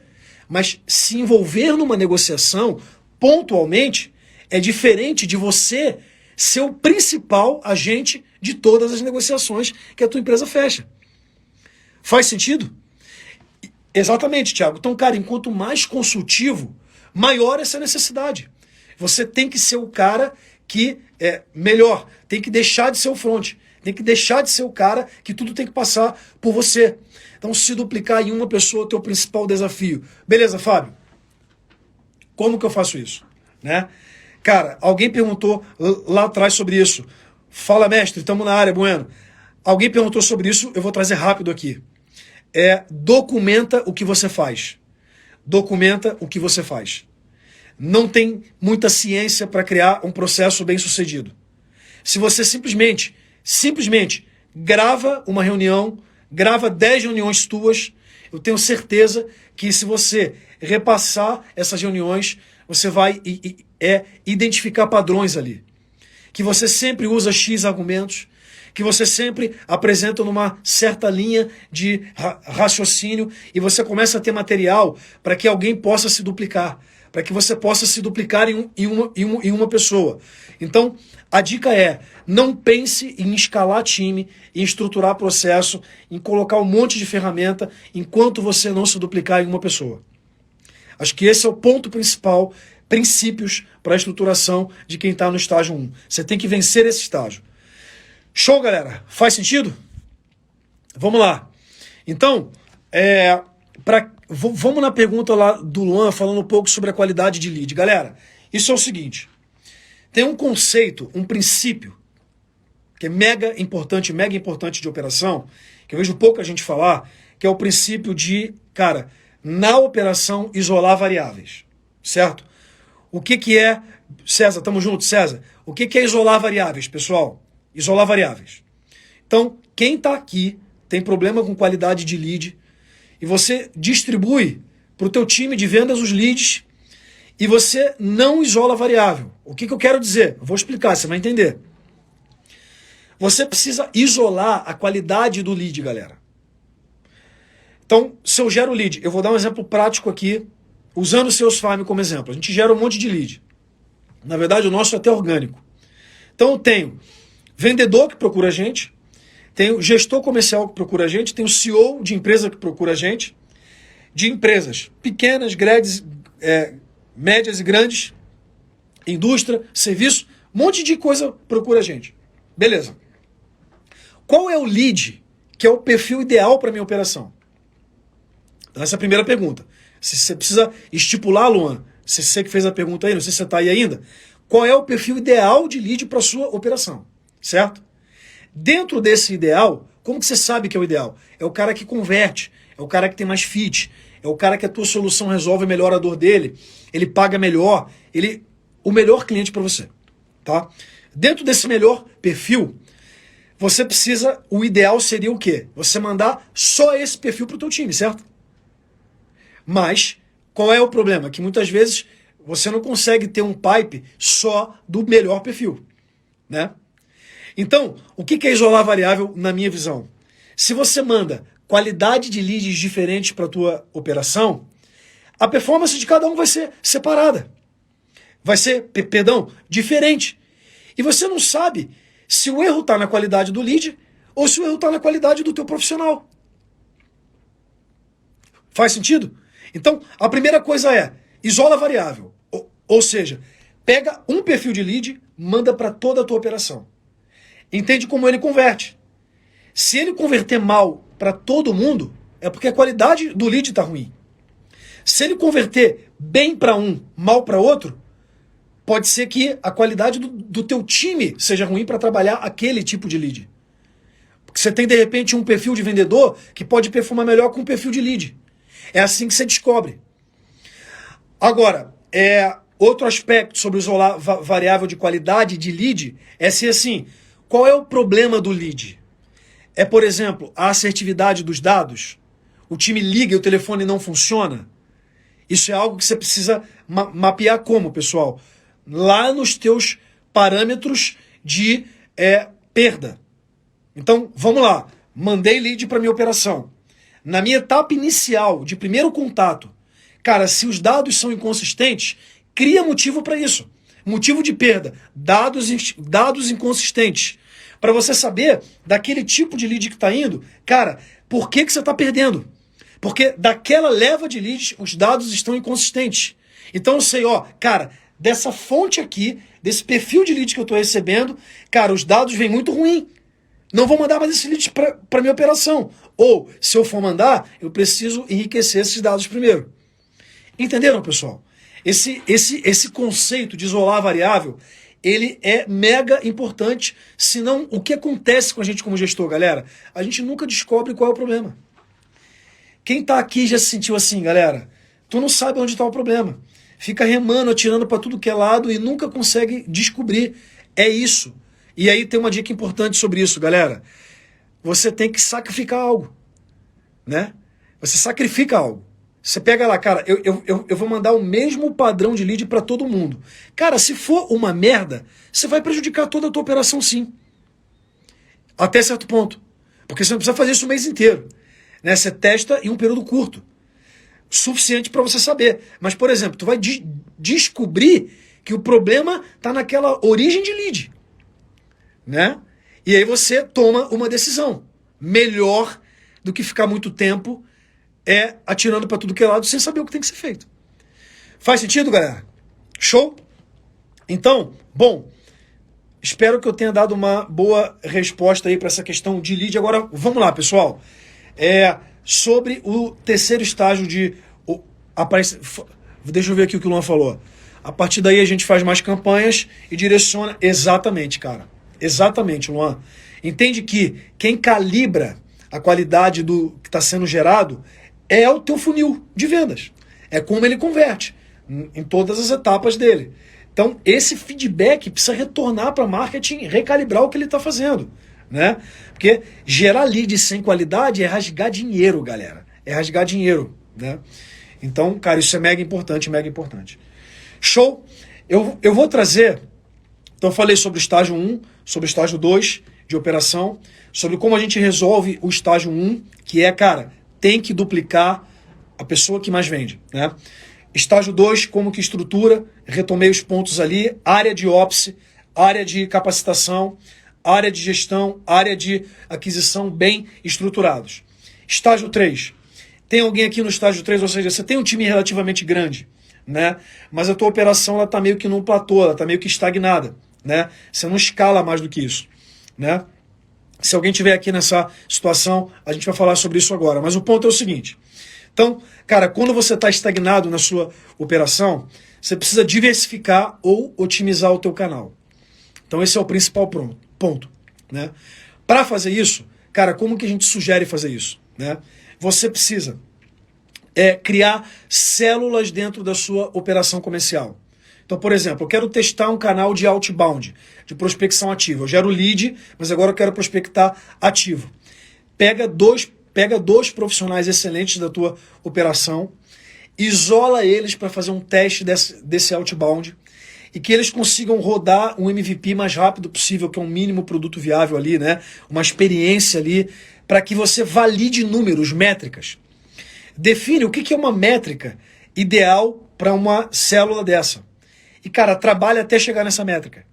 Mas se envolver numa negociação, pontualmente, é diferente de você ser o principal agente de todas as negociações que a tua empresa fecha. Faz sentido? Exatamente, Thiago. Então, cara, enquanto mais consultivo, maior essa necessidade. Você tem que ser o cara que é melhor, tem que deixar de ser o front, tem que deixar de ser o cara que tudo tem que passar por você. Então, se duplicar em uma pessoa é o teu principal desafio. Beleza, Fábio? Como que eu faço isso? Né? Cara, alguém perguntou lá atrás sobre isso. Fala, mestre, estamos na área, Bueno. Alguém perguntou sobre isso, eu vou trazer rápido aqui. Documenta o que você faz. documenta o que você faz. Não tem muita ciência para criar um processo bem sucedido. Se você simplesmente grava uma reunião, grava 10 reuniões tuas, eu tenho certeza que se você repassar essas reuniões, você vai identificar padrões ali. Que você sempre usa X argumentos, que você sempre apresenta numa certa linha de raciocínio e você começa a ter material para que alguém possa se duplicar, para que você possa se duplicar em uma pessoa. Então, a dica é, não pense em escalar time, em estruturar processo, em colocar um monte de ferramenta enquanto você não se duplicar em uma pessoa. Acho que esse é o ponto principal, princípios para a estruturação de quem está no estágio 1. Você tem que vencer esse estágio. Show, galera? Faz sentido? Vamos lá. Então, vamos na pergunta lá do Luan, falando um pouco sobre a qualidade de lead. Galera, isso é o seguinte. Tem um conceito, um princípio, que é mega importante de operação, que eu vejo pouca gente falar, que é o princípio de, cara, na operação isolar variáveis. Certo? O que é... César, tamo junto, César. O que é isolar variáveis, pessoal? Isolar variáveis. Então, quem está aqui tem problema com qualidade de lead e você distribui para o teu time de vendas os leads e você não isola a variável. O que eu quero dizer? Eu vou explicar, você vai entender. Você precisa isolar a qualidade do lead, galera. Então, se eu gero lead, eu vou dar um exemplo prático aqui, usando o Salesforce como exemplo. A gente gera um monte de lead. Na verdade, o nosso é até orgânico. Então, eu tenho vendedor que procura a gente, tem o gestor comercial que procura a gente, tem o CEO de empresa que procura a gente, de empresas pequenas, grandes, médias e grandes, indústria, serviço, um monte de coisa procura a gente. Beleza. Qual é o lead que é o perfil ideal para a minha operação? Então essa é a primeira pergunta. Se você precisa estipular, Luan, se você que fez a pergunta aí, não sei se você está aí ainda, qual é o perfil ideal de lead para a sua operação? Certo? Dentro desse ideal, como que você sabe que é o ideal? É o cara que converte, é o cara que tem mais fit, é o cara que a tua solução resolve melhor a dor dele, ele paga melhor, o melhor cliente para você. Tá? Dentro desse melhor perfil, você precisa, o ideal seria o quê? Você mandar só esse perfil para o teu time, certo? Mas, qual é o problema? Que muitas vezes você não consegue ter um pipe só do melhor perfil, né? Então, o que é isolar variável na minha visão? Se você manda qualidade de leads diferentes para a tua operação, a performance de cada um vai ser separada. Vai ser, diferente. E você não sabe se o erro está na qualidade do lead ou se o erro está na qualidade do teu profissional. Faz sentido? Então, a primeira coisa é, isola a variável. Ou seja, pega um perfil de lead, manda para toda a tua operação. Entende como ele converte. Se ele converter mal para todo mundo, é porque a qualidade do lead está ruim. Se ele converter bem para um, mal para outro, pode ser que a qualidade do teu time seja ruim para trabalhar aquele tipo de lead. Porque você tem, de repente, um perfil de vendedor que pode performar melhor com um perfil de lead. É assim que você descobre. Agora, outro aspecto sobre isolar variável de qualidade de lead é se assim, qual é o problema do lead? É, por exemplo, a assertividade dos dados? O time liga e o telefone não funciona? Isso é algo que você precisa mapear como, pessoal? Lá nos teus parâmetros de perda. Então, vamos lá. Mandei lead para minha operação. Na minha etapa inicial, de primeiro contato, cara, se os dados são inconsistentes, cria motivo para isso. Motivo de perda, dados inconsistentes. Para você saber daquele tipo de lead que está indo, cara, por que você está perdendo? Porque daquela leva de leads, os dados estão inconsistentes. Então eu sei, cara, dessa fonte aqui, desse perfil de lead que eu estou recebendo, cara, os dados vêm muito ruim. Não vou mandar mais esse lead para minha operação. Ou, se eu for mandar, eu preciso enriquecer esses dados primeiro. Entenderam, pessoal? Esse conceito de isolar a variável, ele é mega importante, senão o que acontece com a gente como gestor, galera? A gente nunca descobre qual é o problema. Quem está aqui já se sentiu assim, galera? tu não sabe onde está o problema. Fica remando, atirando para tudo que é lado e nunca consegue descobrir. É isso. E aí tem uma dica importante sobre isso, galera. Você tem que sacrificar algo, né? Você sacrifica algo. Você pega lá, cara, eu vou mandar o mesmo padrão de lead para todo mundo. Cara, se for uma merda, você vai prejudicar toda a tua operação, sim. Até certo ponto. Porque você não precisa fazer isso o mês inteiro, né? Você testa em um período curto. Suficiente para você saber. Mas, por exemplo, tu vai descobrir que o problema está naquela origem de lead, né? E aí você toma uma decisão. Melhor do que ficar muito tempo atirando para tudo que é lado sem saber o que tem que ser feito. Faz sentido, galera? Show? Então, bom, espero que eu tenha dado uma boa resposta aí para essa questão de lead. Agora, vamos lá, pessoal. Sobre o terceiro estágio de... Deixa eu ver aqui o que o Luan falou. A partir daí a gente faz mais campanhas e direciona... Exatamente, cara. Exatamente, Luan. Entende que quem calibra a qualidade do que está sendo gerado é o teu funil de vendas. É como ele converte em todas as etapas dele. Então, esse feedback precisa retornar para marketing, recalibrar o que ele está fazendo, né? Porque gerar lead sem qualidade é rasgar dinheiro, galera. É rasgar dinheiro, né? Então, cara, isso é mega importante, mega importante. Show? Eu vou trazer... Então, eu falei sobre o estágio 1, sobre o estágio 2 de operação, sobre como a gente resolve o estágio 1, que é, cara, tem que duplicar a pessoa que mais vende, né? Estágio 2, como que estrutura, retomei os pontos ali, área de Ops, área de capacitação, área de gestão, área de aquisição bem estruturados. Estágio 3, tem alguém aqui no estágio 3, ou seja, você tem um time relativamente grande, né? Mas a tua operação está meio que num platô, ela está meio que estagnada, né? Você não escala mais do que isso, né? Se alguém tiver aqui nessa situação, a gente vai falar sobre isso agora. Mas o ponto é o seguinte. Então, cara, quando você está estagnado na sua operação, você precisa diversificar ou otimizar o teu canal. Então esse é o principal ponto, né? Para fazer isso, cara, como que a gente sugere fazer isso, né? Você precisa criar células dentro da sua operação comercial. Então, por exemplo, eu quero testar um canal de outbound, de prospecção ativa. Eu gero lead, mas agora eu quero prospectar ativo. Pega dois profissionais excelentes da tua operação, isola eles para fazer um teste desse outbound e que eles consigam rodar um MVP mais rápido possível, que é um mínimo produto viável ali, né? Uma experiência ali, para que você valide números, métricas. Define o que é uma métrica ideal para uma célula dessa. E, cara, trabalha até chegar nessa métrica.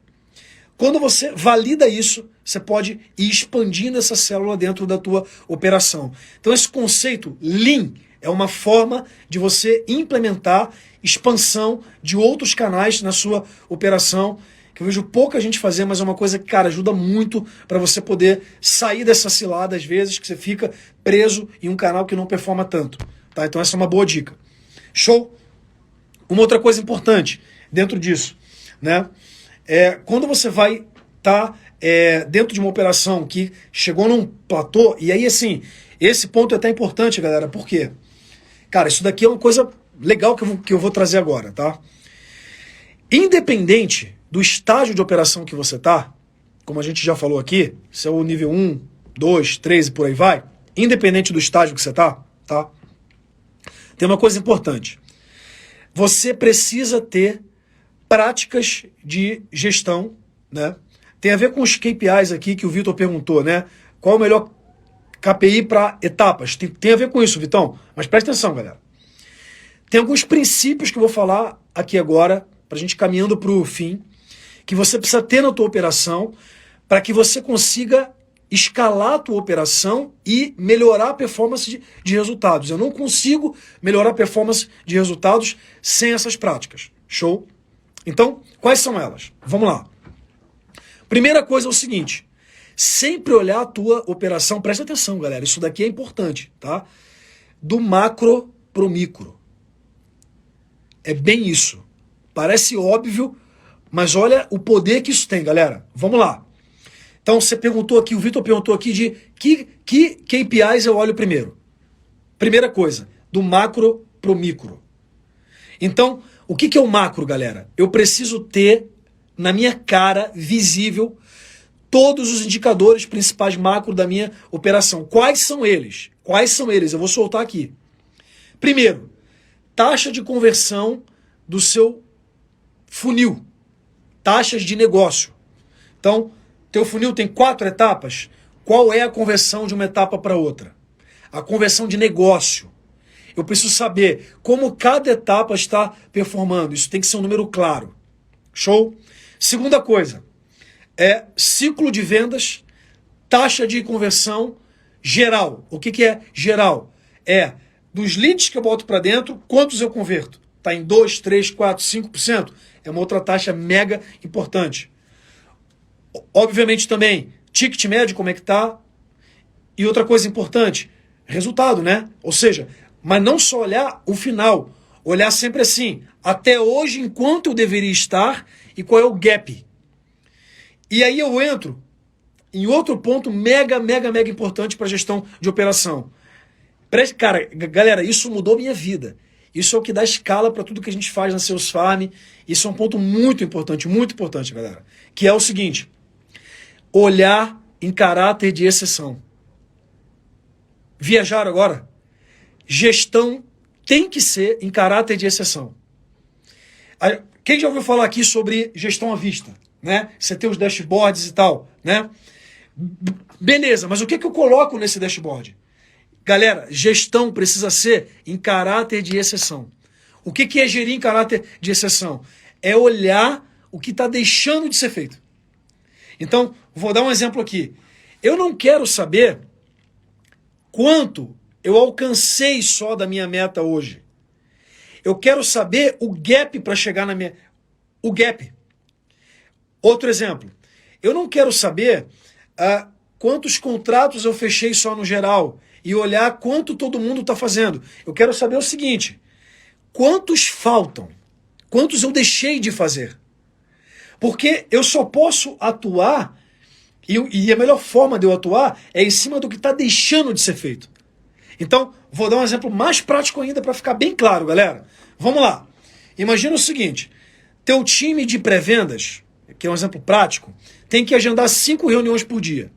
Quando você valida isso, você pode ir expandindo essa célula dentro da tua operação. Então, esse conceito Lean é uma forma de você implementar expansão de outros canais na sua operação, que eu vejo pouca gente fazer, mas é uma coisa que, cara, ajuda muito para você poder sair dessa cilada, às vezes, que você fica preso em um canal que não performa tanto. Tá? Então, essa é uma boa dica. Show? Uma outra coisa importante dentro disso, né? Quando você vai estar dentro de uma operação que chegou num platô, e aí, assim, esse ponto é até importante, galera, por quê? Cara, isso daqui é uma coisa legal que eu vou trazer agora, tá? Independente do estágio de operação que você tá, como a gente já falou aqui, se é o nível 1, 2, 3 e por aí vai, independente do estágio que você tá? Tem uma coisa importante. Você precisa ter práticas de gestão, né? Tem a ver com os KPIs aqui que o Vitor perguntou, né? Qual é o melhor KPI para etapas? Tem a ver com isso, Vitão. Mas presta atenção, galera. Tem alguns princípios que eu vou falar aqui agora, para a gente ir caminhando para o fim, que você precisa ter na tua operação para que você consiga escalar a tua operação e melhorar a performance de resultados. Eu não consigo melhorar a performance de resultados sem essas práticas. Show? Então, quais são elas? Vamos lá. Primeira coisa é o seguinte, sempre olhar a tua operação, presta atenção, galera, isso daqui é importante, tá? Do macro pro micro. É bem isso. Parece óbvio, mas olha o poder que isso tem, galera. Vamos lá. Então, você perguntou aqui, o Vitor perguntou aqui de que KPIs eu olho primeiro. Primeira coisa, do macro pro micro. Então, o que é o macro, galera? Eu preciso ter na minha cara, visível, todos os indicadores principais macro da minha operação. Quais são eles? Quais são eles? Eu vou soltar aqui. Primeiro, taxa de conversão do seu funil. Taxas de negócio. Então, teu funil tem 4 etapas. Qual é a conversão de uma etapa para outra? A conversão de negócio. Eu preciso saber como cada etapa está performando. Isso tem que ser um número claro. Show? Segunda coisa, é ciclo de vendas, taxa de conversão geral. O que é geral? É dos leads que eu boto para dentro, quantos eu converto? Está em 2, 3, 4, 5%? É uma outra taxa mega importante. Obviamente também, ticket médio, como é que está? E outra coisa importante, resultado, né? Ou seja, mas não só olhar o final, olhar sempre assim, até hoje, enquanto eu deveria estar e qual é o gap. E aí eu entro em outro ponto mega importante para gestão de operação. Cara, galera, isso mudou minha vida. Isso é o que dá escala para tudo que a gente faz na Sales Farm. Isso é um ponto muito importante, galera. Que é o seguinte, olhar em caráter de exceção. Viajar agora? Gestão tem que ser em caráter de exceção. Quem já ouviu falar aqui sobre gestão à vista? Né? Você tem os dashboards e tal, né? Beleza, mas o que eu coloco nesse dashboard? Galera, gestão precisa ser em caráter de exceção. O que é gerir em caráter de exceção? É olhar o que está deixando de ser feito. Então, vou dar um exemplo aqui. Eu não quero saber quanto eu alcancei só da minha meta hoje. Eu quero saber o gap para chegar na minha... O gap. Outro exemplo. Eu não quero saber quantos contratos eu fechei só no geral e olhar quanto todo mundo está fazendo. Eu quero saber o seguinte. Quantos faltam? Quantos eu deixei de fazer? Porque eu só posso atuar e a melhor forma de eu atuar é em cima do que está deixando de ser feito. Então, vou dar um exemplo mais prático ainda para ficar bem claro, galera. Vamos lá. Imagina o seguinte. Teu time de pré-vendas, que é um exemplo prático, tem que agendar 5 reuniões por dia.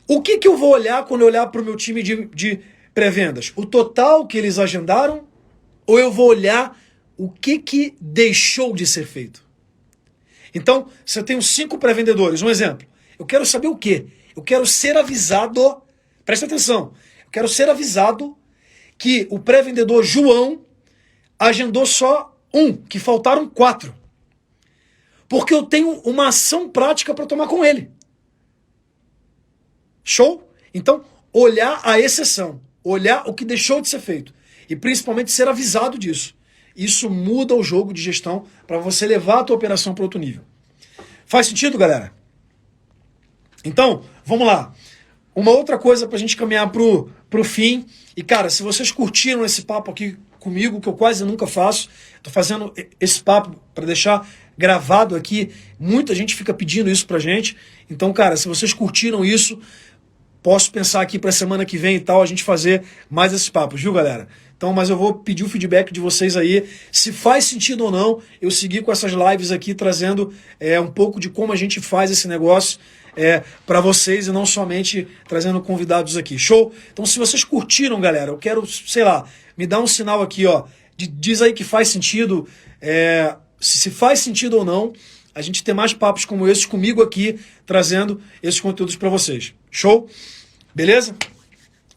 O que eu vou olhar quando eu olhar para o meu time de pré-vendas? O total que eles agendaram? Ou eu vou olhar o que deixou de ser feito? Então, se eu tenho 5 pré-vendedores, um exemplo, eu quero saber o quê? Eu quero ser avisado, presta atenção, eu quero ser avisado que o pré-vendedor João agendou só 1, que faltaram 4. Porque eu tenho uma ação prática para tomar com ele. Show? Então, olhar a exceção, olhar o que deixou de ser feito e principalmente ser avisado disso. Isso muda o jogo de gestão para você levar a tua operação para outro nível. Faz sentido, galera? Então, vamos lá. Uma outra coisa para a gente caminhar pro fim. E, cara, se vocês curtiram esse papo aqui comigo, que eu quase nunca faço, tô fazendo esse papo para deixar gravado aqui. Muita gente fica pedindo isso pra gente. Então, cara, se vocês curtiram isso, posso pensar aqui para semana que vem e tal, a gente fazer mais esses papos, viu, galera? Então, mas eu vou pedir o feedback de vocês aí, se faz sentido ou não eu seguir com essas lives aqui, trazendo um pouco de como a gente faz esse negócio para vocês e não somente trazendo convidados aqui. Show? Então, se vocês curtiram, galera, eu quero, sei lá, me dá um sinal aqui, ó, diz aí que faz sentido, se faz sentido ou não, a gente ter mais papos como esses comigo aqui, trazendo esses conteúdos para vocês. Show? Beleza?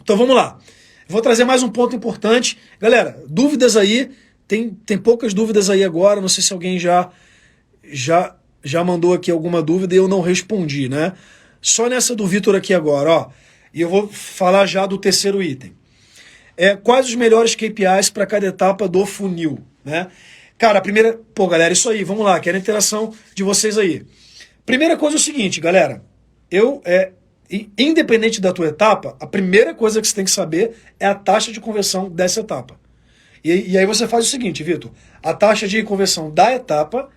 Então, vamos lá. Vou trazer mais um ponto importante. Galera, dúvidas aí, tem poucas dúvidas aí agora, não sei se alguém já mandou aqui alguma dúvida e eu não respondi, né? Só nessa do Vitor aqui agora, ó. E eu vou falar já do terceiro item. Quais os melhores KPIs para cada etapa do funil, né? Cara, a primeira... Pô, galera, isso aí, vamos lá, quero a interação de vocês aí. Primeira coisa é o seguinte, galera. Independente da tua etapa, a primeira coisa que você tem que saber é a taxa de conversão dessa etapa. E aí você faz o seguinte, Vitor, a taxa de conversão da etapa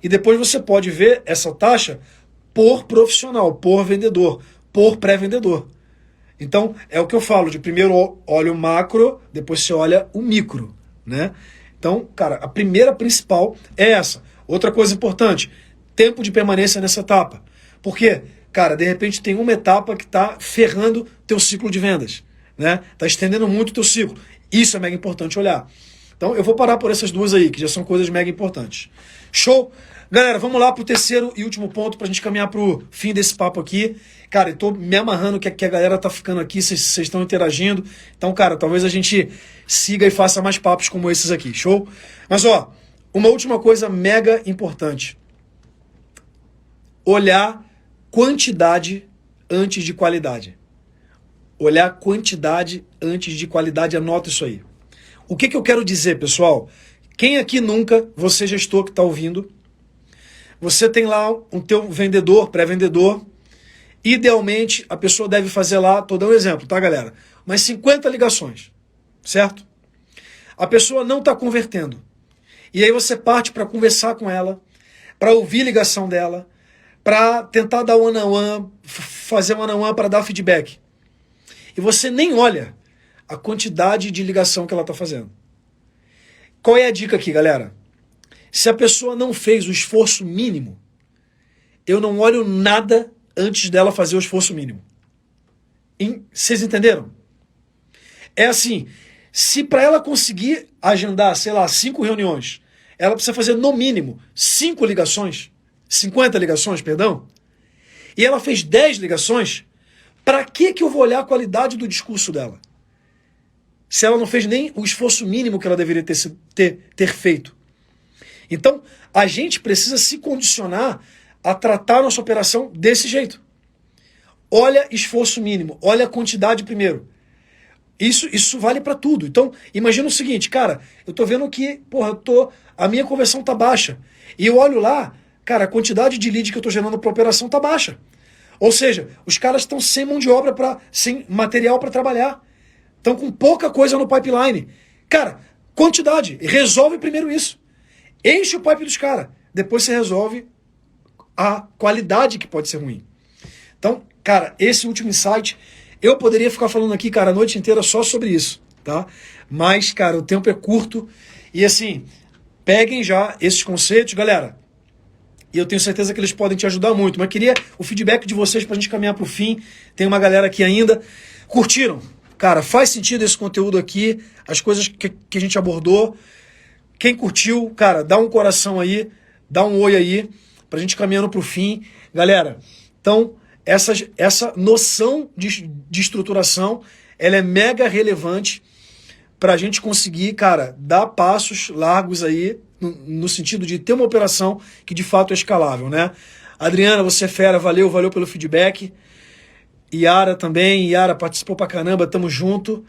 e depois você pode ver essa taxa por profissional, por vendedor, por pré-vendedor. Então, é o que eu falo, de primeiro olha o macro, depois você olha o micro, né? Então, cara, a primeira principal é essa. Outra coisa importante, tempo de permanência nessa etapa. Por quê? Cara, de repente tem uma etapa que está ferrando teu ciclo de vendas, né? Tá estendendo muito o teu ciclo. Isso é mega importante olhar. Então eu vou parar por essas duas aí, que já são coisas mega importantes. Show? Galera, vamos lá pro terceiro e último ponto pra gente caminhar pro fim desse papo aqui. Cara, eu tô me amarrando que a galera tá ficando aqui, vocês estão interagindo. Então, cara, talvez a gente siga e faça mais papos como esses aqui, show? Mas, ó, uma última coisa mega importante. Olhar quantidade antes de qualidade. Olhar quantidade antes de qualidade, anota isso aí. O que eu quero dizer, pessoal? Quem aqui nunca, você gestor que está ouvindo, você tem lá um teu vendedor, pré-vendedor, idealmente a pessoa deve fazer lá, estou dando um exemplo, tá galera? Umas 50 ligações, certo? A pessoa não está convertendo. E aí você parte para conversar com ela, para ouvir a ligação dela, para tentar dar one-on-one, fazer one-on-one para dar feedback. E você nem olha a quantidade de ligação que ela está fazendo. Qual é a dica aqui, galera? Se a pessoa não fez o esforço mínimo, eu não olho nada antes dela fazer o esforço mínimo. Vocês entenderam? É assim, se para ela conseguir agendar, sei lá, 5 reuniões, ela precisa fazer no mínimo 5 ligações, 50 ligações, perdão, e ela fez 10 ligações, para que eu vou olhar a qualidade do discurso dela? Se ela não fez nem o esforço mínimo que ela deveria ter feito. Então, a gente precisa se condicionar a tratar a nossa operação desse jeito. Olha esforço mínimo, olha a quantidade primeiro. Isso vale para tudo. Então, imagina o seguinte, cara, eu tô vendo que, a minha conversão tá baixa. E eu olho lá, cara, a quantidade de lead que eu tô gerando para operação tá baixa. Ou seja, os caras estão sem mão de obra, sem material para trabalhar. Estão com pouca coisa no pipeline. Cara, quantidade. Resolve primeiro isso. Enche o pipe dos caras. Depois você resolve a qualidade que pode ser ruim. Então, cara, esse último insight, eu poderia ficar falando aqui, cara, a noite inteira só sobre isso, tá? Mas, cara, o tempo é curto. E assim, peguem já esses conceitos, galera. E eu tenho certeza que eles podem te ajudar muito. Mas queria o feedback de vocês pra gente caminhar pro fim. Tem uma galera aqui ainda. Curtiram? Cara, faz sentido esse conteúdo aqui, as coisas que a gente abordou. Quem curtiu, cara, dá um coração aí, dá um oi aí, pra gente caminhando pro fim. Galera, então, essa noção de estruturação, ela é mega relevante pra gente conseguir, cara, dar passos largos aí, no sentido de ter uma operação que de fato é escalável, né? Adriana, você é fera, valeu pelo feedback. Yara também, Yara participou pra caramba, tamo junto.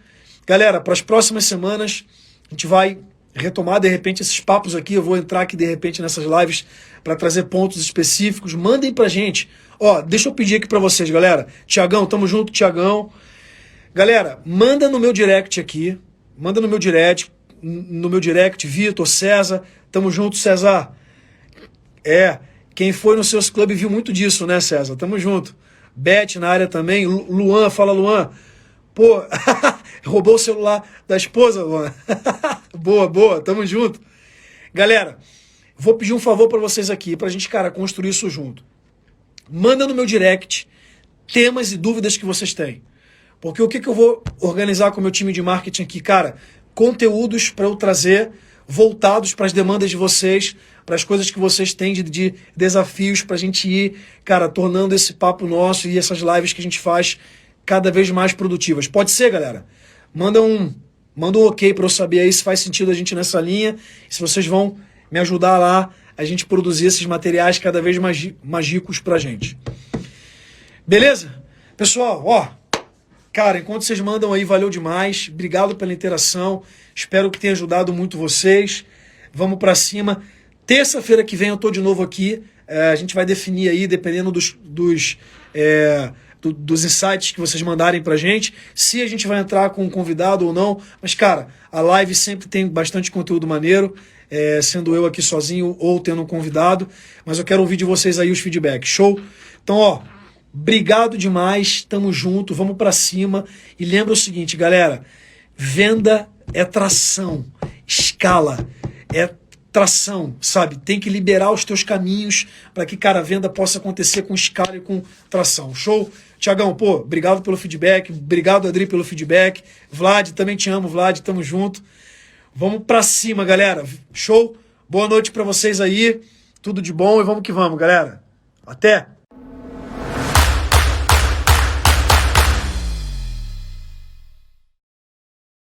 Galera, para as próximas semanas, a gente vai retomar de repente esses papos aqui, eu vou entrar aqui de repente nessas lives para trazer pontos específicos, mandem pra gente. Ó, deixa eu pedir aqui para vocês, galera. Tiagão, tamo junto, Tiagão. Galera, manda no meu direct aqui, Vitor, César, tamo junto, César. Quem foi no seus clube viu muito disso, né, César? Tamo junto. Beth na área também. Luan, fala Luan. Pô, roubou o celular da esposa, Luan. Boa, tamo junto. Galera, vou pedir um favor pra vocês aqui, pra gente, cara, construir isso junto. Manda no meu direct temas e dúvidas que vocês têm. Porque o que eu vou organizar com o meu time de marketing aqui? Cara, conteúdos para eu trazer voltados para as demandas de vocês, para as coisas que vocês têm de desafios, para a gente ir, cara, tornando esse papo nosso e essas lives que a gente faz cada vez mais produtivas. Pode ser, galera? Manda um ok para eu saber aí se faz sentido a gente nessa linha, se vocês vão me ajudar lá a gente produzir esses materiais cada vez mais magicos pra gente. Beleza? Pessoal, ó, cara, enquanto vocês mandam aí, valeu demais. Obrigado pela interação. Espero que tenha ajudado muito vocês. Vamos pra cima. Terça-feira que vem eu tô de novo aqui. A gente vai definir aí, dependendo dos insights que vocês mandarem pra gente, se a gente vai entrar com um convidado ou não. Mas, cara, a live sempre tem bastante conteúdo maneiro, sendo eu aqui sozinho ou tendo um convidado. Mas eu quero ouvir de vocês aí os feedbacks. Show? Então, ó, obrigado demais, tamo junto, vamos pra cima. E lembra o seguinte, galera, venda é tração, escala. é tração, sabe? Tem que liberar os teus caminhos para que, cara, a venda possa acontecer com escala e com tração. Show? Tiagão, pô, obrigado pelo feedback, obrigado, Adri, pelo feedback. Vlad, também te amo, Vlad, tamo junto. Vamos pra cima, galera. Show? Boa noite pra vocês aí. Tudo de bom e vamos que vamos, galera. Até!